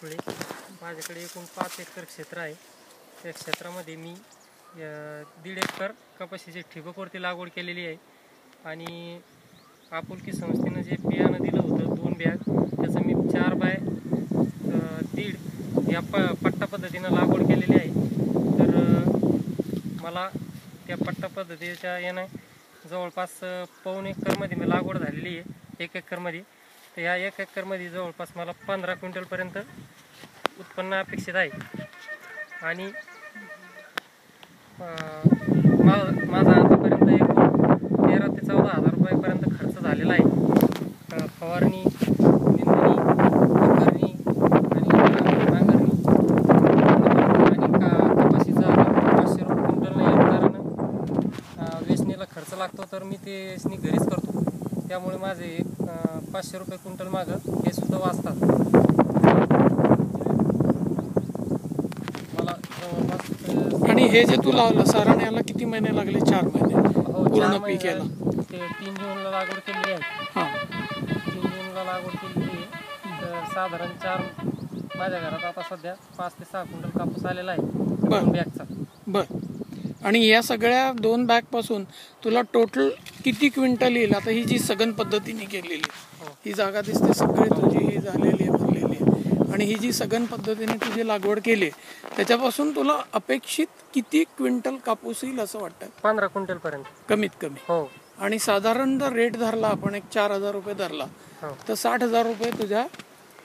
तुळे. माझ्याकडे एकूण 5 एकर क्षेत्र आहे. त्या क्षेत्रामध्ये मी 1.5 एकर कपाशीची ठिबकवरती लागवड केलेली आहे. आणि आपुलकी संस्थेनं जे बियाणं दिलं होतं 2 बॅग, त्याचं मी 4 बाय 1.5 या पट्टा पद्धतीनं लागवड केलेली आहे. तर मला त्या पट्टा पद्धतीच्या यानं जवळपास पाऊण एकरमध्ये मी लागवड झालेली आहे. 1 एकरमध्ये. तर या 1 एकरमध्ये जवळपास मला 15 क्विंटलपर्यंत उत्पन्न अपेक्षित आहे. आणि माझा आतापर्यंत एकूण 13 ते 14 हजार रुपयापर्यंत खर्च झालेला आहे. फवारणी, निंदणी, नांगरणी आणि कपाशीचा 500 रुपये क्विंटल नाही, कारण वेचणीला खर्च लागतो, तर मी ते वेचणी घरीच करतो. त्यामुळे माझे 500 रुपये क्विंटल मागं हे सुद्धा वाचतात. मला आणि हे जे तू लावलं साधारण याला किती महिने लागले? 4 महिने पूर्ण पीक यायला. ते 3 जूनला लागवड केलेली आहे. 3 जूनला लागवड केलेली आहे. तर साधारण 4 माझ्या घरात आता सध्या 5 ते 6 क्विंटल कापूस आलेला आहे 2 बॅगचा. बर. आणि या सगळ्या 2 बॅग पासून तुला टोटल किती क्विंटल येईल? आता ही जी सघन पद्धतीने केलेली ही जागा दिसते सगळी तुझी ही झालेली आहे, भरलेली आहे. आणि ही जी सघन पद्धतीने तुझी लागवड केली त्याच्यापासून तुला अपेक्षित किती क्विंटल कापूस येईल असं वाटतं? 15 क्विंटल पर्यंत कमीत कमी. हो. आणि साधारण जर रेट धरला आपण एक 4,000 रुपये धरला तर 60,000 रुपये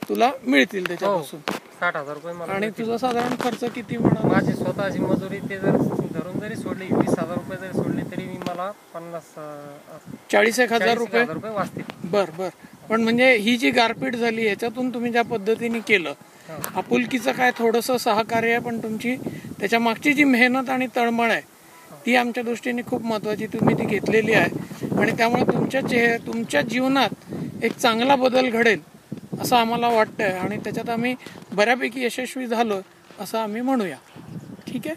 तुला मिळतील त्याच्यापासून. 60,000 रुपये मला. आणि तुझा साधारण खर्च किती म्हणा? माझी स्वतःची मजुरी ते जर धरून जरी सोडली 20,000 रुपये जरी सोडले तरी मी मला 40,000 रुपये वाचतील. बर बर. पण म्हणजे ही जी गारपीट झाली याच्यातून तुम्ही ज्या पद्धतीने केलं, आपुलकीचं काय थोडंसं सहकार्य आहे, पण तुमची त्याच्या मागची जी मेहनत आणि तळमळ आहे ती आमच्या दृष्टीने खूप महत्त्वाची, तुम्ही ती घेतलेली आहे. आणि त्यामुळे तुमच्या जीवनात एक चांगला बदल घडेल असं आम्हाला वाटतंय. आणि त्याच्यात आम्ही बऱ्यापैकी यशस्वी झालो असं आम्ही म्हणूया. ठीक आहे.